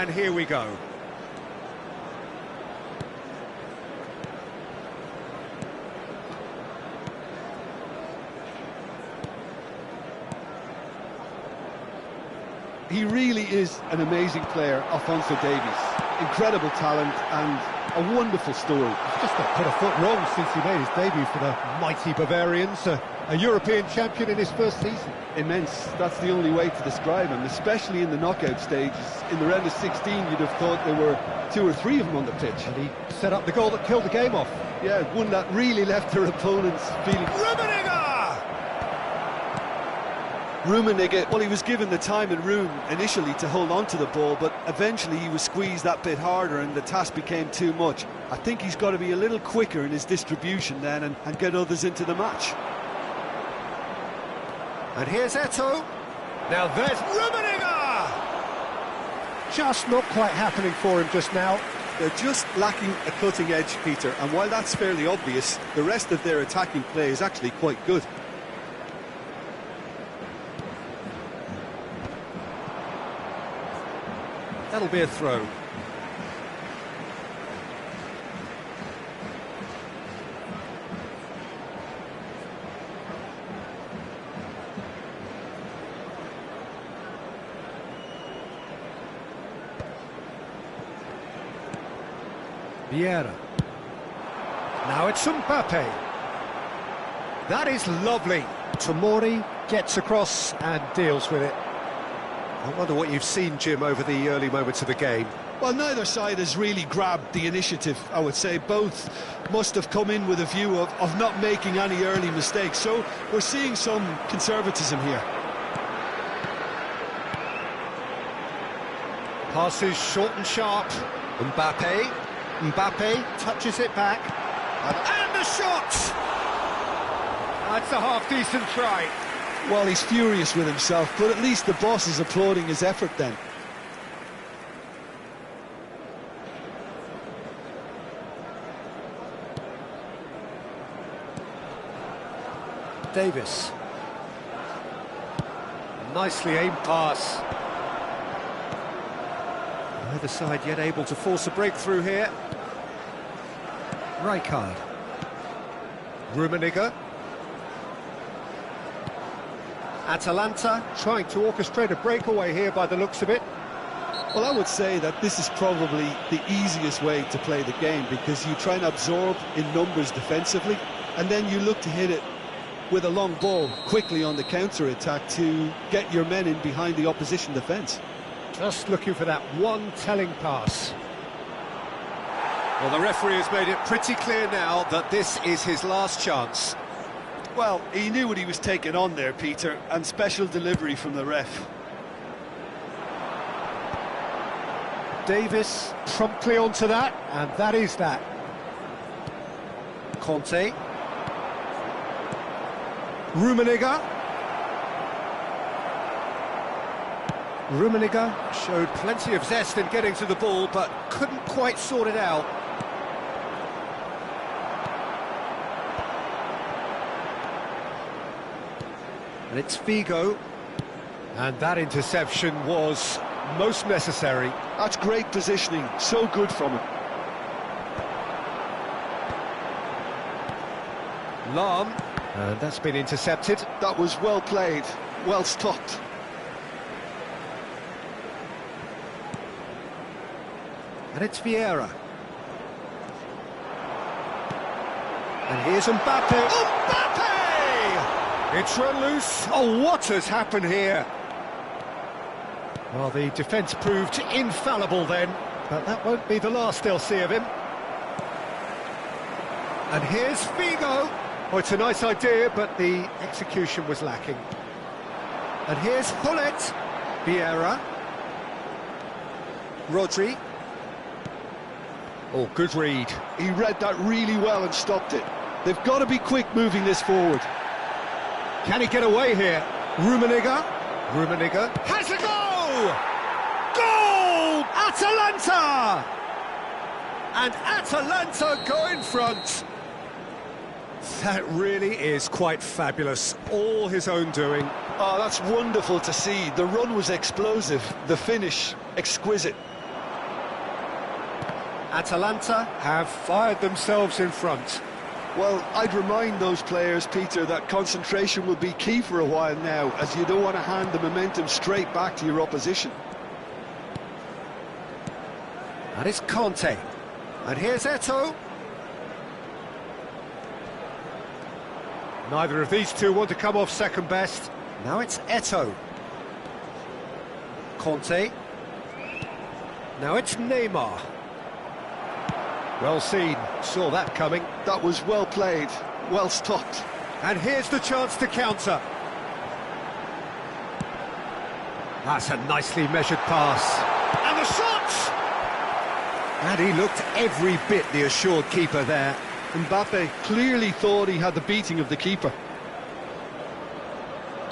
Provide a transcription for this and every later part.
And here we go. He really is an amazing player, Alphonso Davies. Incredible talent and a wonderful story. He's just not put a foot wrong since he made his debut for the mighty Bavarians. A European champion in his first season. Immense. That's the only way to describe him, especially in the knockout stages. In the round of 16, you'd have thought there were 2 or 3 of them on the pitch. And he set up the goal that killed the game off. Yeah, one that really left their opponents feeling... Rummenigge, well, he was given the time and room initially to hold on to the ball, but eventually he was squeezed that bit harder and the task became too much. I think he's got to be a little quicker in his distribution then and get others into the match. And here's Eto'o. Now there's Rummenigge! Just not quite happening for him just now. They're just lacking a cutting edge, Peter, and while that's fairly obvious, the rest of their attacking play is actually quite good. That'll be a throw. Vieira. Now it's Mbappe. That is lovely. Tomori gets across and deals with it. I wonder what you've seen, Jim, over the early moments of the game. Well, neither side has really grabbed the initiative, I would say. Both must have come in with a view of not making any early mistakes. So we're seeing some conservatism here. Passes short and sharp. Mbappe touches it back. And the shot! That's a half-decent try. Well, he's furious with himself, but at least the boss is applauding his effort then. Davis. Nicely aimed pass. Neither side yet able to force a breakthrough here. Rijkaard. Rummenigge. Atalanta trying to orchestrate a breakaway here by the looks of it. Well, I would say that this is probably the easiest way to play the game because you try and absorb in numbers defensively and then you look to hit it with a long ball quickly on the counter-attack to get your men in behind the opposition defence. Just looking for that one telling pass. Well, the referee has made it pretty clear now that this is his last chance. Well, he knew what he was taking on there, Peter, and special delivery from the ref. Davis promptly onto that, and that is that. Conte. Rummenigge. Rummenigge showed plenty of zest in getting to the ball, but couldn't quite sort it out. And it's Figo. And that interception was most necessary. That's great positioning, so good from him. Lahm. And that's been intercepted. That was well played, well stopped. And it's Vieira. And here's Mbappe. Mbappe! It's run loose. Oh, what has happened here? Well, the defence proved infallible then, but that won't be the last they'll see of him. And here's Figo. Oh, it's a nice idea, but the execution was lacking. And here's Hullet. Vieira. Rodri. Oh, good read. He read that really well and stopped it. They've got to be quick moving this forward. Can he get away here? Rummenigge. Rummenigge has a goal! Goal! Atalanta! And Atalanta go in front. That really is quite fabulous. All his own doing. Oh, that's wonderful to see. The run was explosive, the finish exquisite. Atalanta have fired themselves in front. Well, I'd remind those players, Peter, that concentration will be key for a while now, as you don't want to hand the momentum straight back to your opposition. That is Conte. And here's Eto'o. Neither of these two want to come off second best. Now it's Eto'o. Conte. Now it's Neymar. Well seen, saw that coming. That was well played, well stopped. And here's the chance to counter. That's a nicely measured pass. And the shot! And he looked every bit the assured keeper there. Mbappe clearly thought he had the beating of the keeper.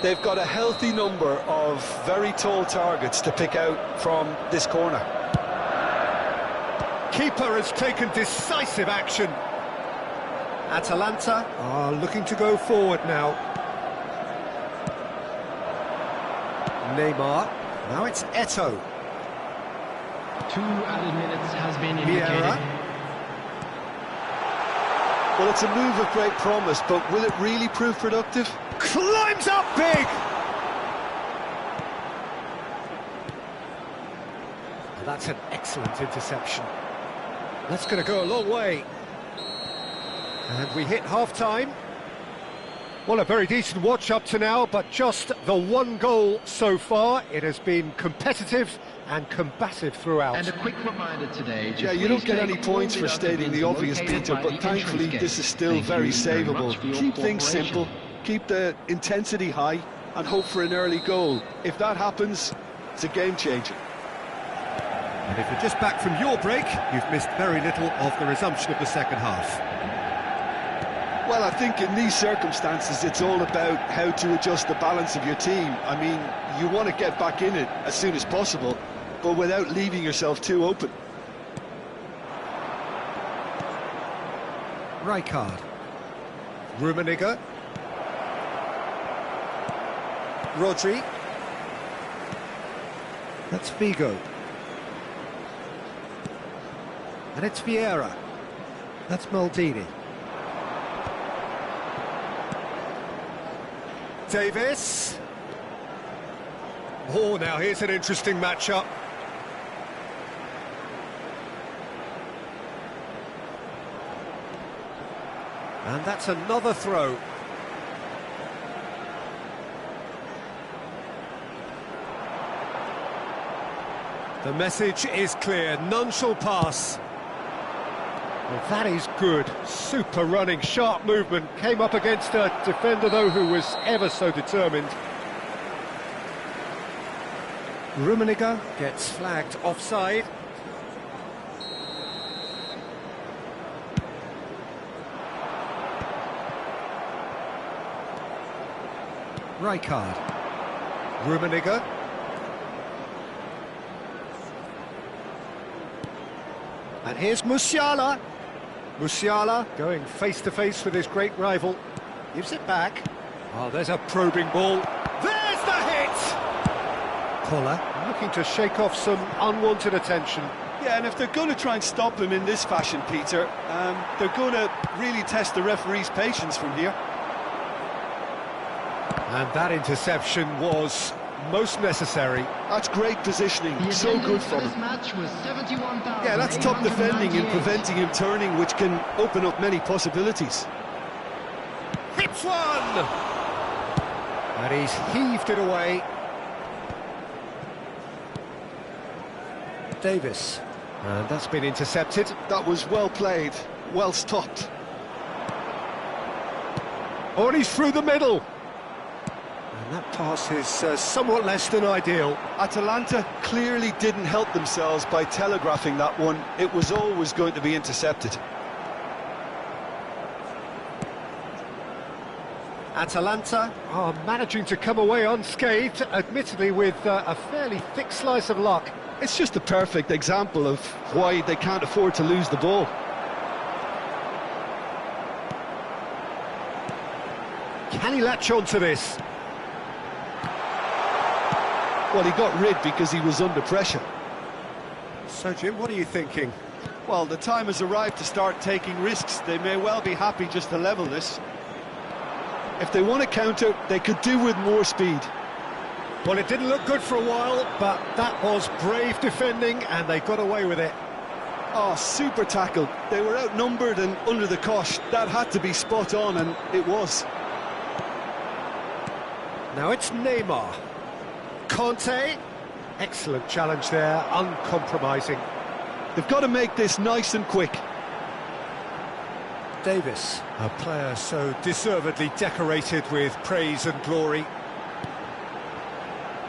They've got a healthy number of very tall targets to pick out from this corner. Keeper has taken decisive action. Atalanta are looking to go forward now. Neymar. Now it's Eto'o. 2 added minutes has been indicated. Well, it's a move of great promise, but will it really prove productive? Climbs up big! That's an excellent interception. That's going to go a long way. And we hit half-time. Well, a very decent watch up to now, but just the one goal so far. It has been competitive and combative throughout. And a quick reminder today... Yeah, you don't get any points for stating the obvious, Peter, but thankfully this is still very savable. Keep things simple, keep the intensity high, and hope for an early goal. If that happens, it's a game-changer. And if you're just back from your break, you've missed very little of the resumption of the second half. Well, I think in these circumstances, it's all about how to adjust the balance of your team. I mean, you want to get back in it as soon as possible, but without leaving yourself too open. Rijkaard. Rummenigge. Rodri. That's Figo. And it's Vieira. That's Maldini. Davis. Oh, now here's an interesting matchup. And that's another throw. The message is clear, none shall pass. Well, that is good, super running, sharp movement, came up against a defender though who was ever so determined. Rummenigge gets flagged offside. Rijkaard. Rummenigge. And here's Musiala. Musiala going face-to-face with his great rival. Gives it back. Oh, there's a probing ball. There's the hit! Puller looking to shake off some unwanted attention. Yeah, and if they're going to try and stop him in this fashion, Peter, they're going to really test the referee's patience from here. And that interception was most necessary. That's great positioning, so good from him. Yeah, that's top defending and preventing him turning, which can open up many possibilities. Hits one! And he's heaved it away. Davis. And that's been intercepted. That was well played, well stopped. Oh, and he's through the middle. And that pass is somewhat less than ideal. Atalanta clearly didn't help themselves by telegraphing that one. It was always going to be intercepted. Atalanta are managing to come away unscathed, admittedly with a fairly thick slice of luck. It's just a perfect example of why they can't afford to lose the ball. Can he latch on to this? Well, he got rid because he was under pressure. So, Jim, what are you thinking? Well, the time has arrived to start taking risks. They may well be happy just to level this. If they want to counter, they could do with more speed. Well, it didn't look good for a while, but that was brave defending, and they got away with it. Oh, super tackle. They were outnumbered and under the cosh. That had to be spot on, and it was. Now it's Neymar. Conte. Excellent challenge there, uncompromising. They've got to make this nice and quick. Davis, a player so deservedly decorated with praise and glory.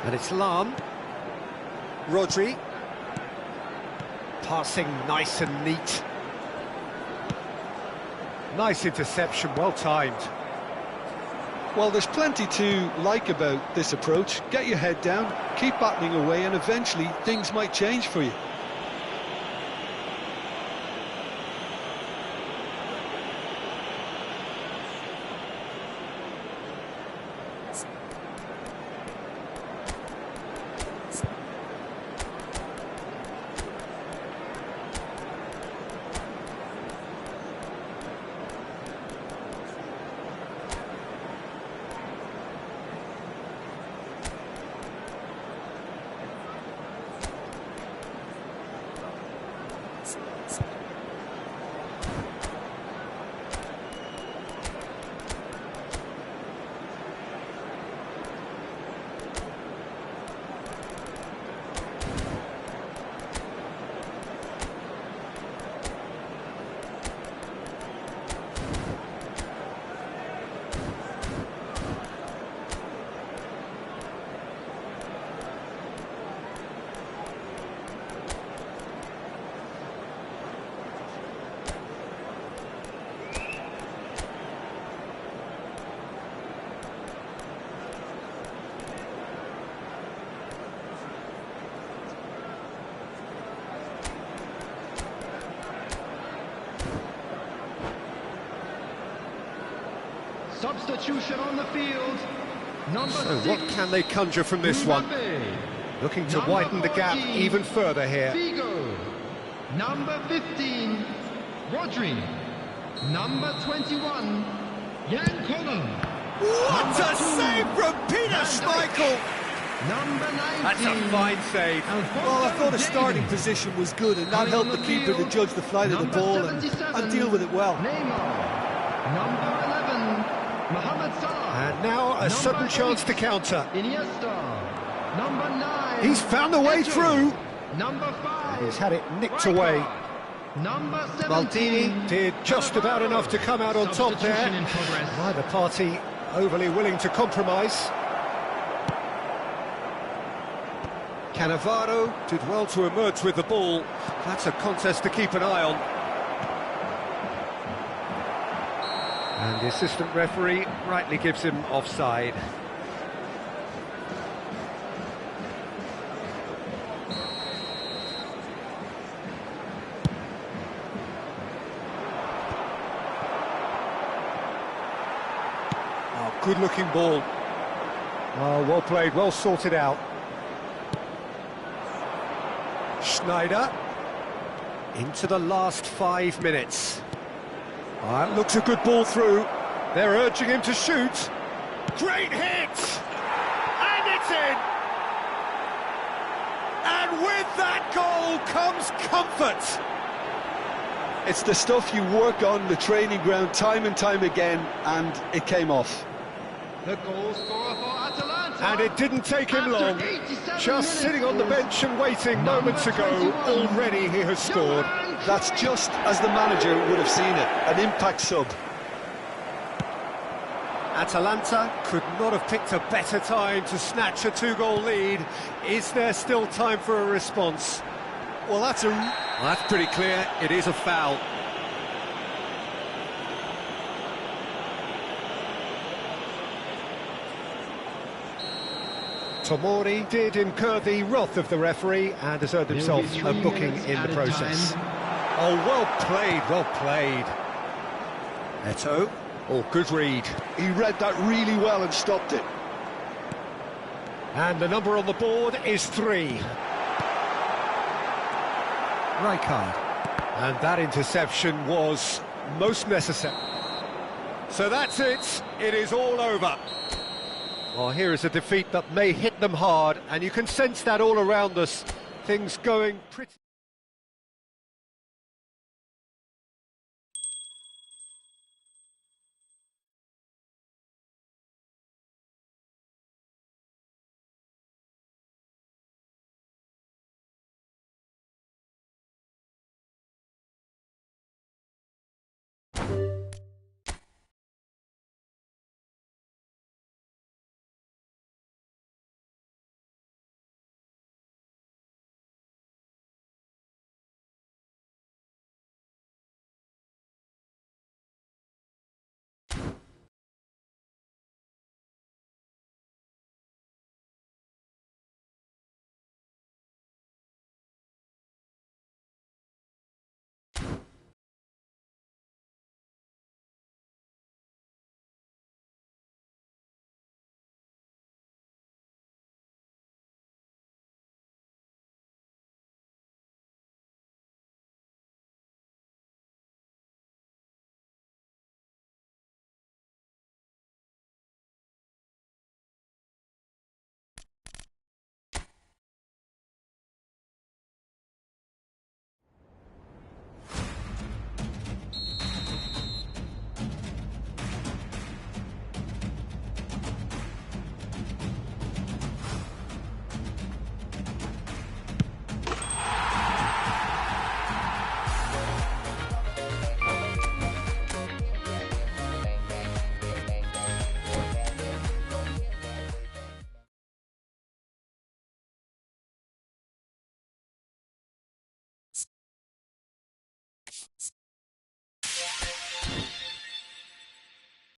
And it's Lam. Rodri. Passing nice and neat. Nice interception, well timed. Well, there's plenty to like about this approach. Get your head down, keep battling away, and eventually things might change for you. Substitution on the field. Number So 6. what can they conjure from this one? Looking to Number widen the gap 14, even further here. Figo. Number 15, Rodri. Number 21, Jan Colin. What a save from Peter Schmeichel! Number 19. That's a fine save. Well, I thought a starting position was good, and that helped the keeper to judge the flight of the ball and deal with it well. Neymar. Number 11, Mohamed Salah. And now a Number sudden 8, chance to counter. Iniesta. Number 9. He's found a way Eto. through. Number 5. He's had it nicked Rijkaard. away. Number 17. Maldini did just about enough to come out on top there. Substitution in progress. Neither party overly willing to compromise. Cannavaro did well to emerge with the ball. That's a contest to keep an eye on. And the assistant referee rightly gives him offside. Oh, good-looking ball. Oh, well played, well sorted out. Schneider into the last 5 minutes. That looks a good ball through. They're urging him to shoot. Great hit! And it's in! And with that goal comes comfort. It's the stuff you work on the training ground time and time again, and it came off. The goal scorer for Atalanta. And it didn't take him After long. 87 Just sitting on the minutes, bench and waiting number moments ago, 21, already he has scored. Johan That's just as the manager would have seen it, an impact sub. Atalanta could not have picked a better time to snatch a 2-goal lead. Is there still time for a response? Well, that's Pretty clear, it is a foul. Tomori did incur the wrath of the referee and has earned himself a booking in the process. Oh, well played, well played. Eto, oh, good read. He read that really well and stopped it. And the number on the board is 3. Rijkaard. And that interception was most necessary. So that's it. It is all over. Well, here is a defeat that may hit them hard, and you can sense that all around us. Things going pretty...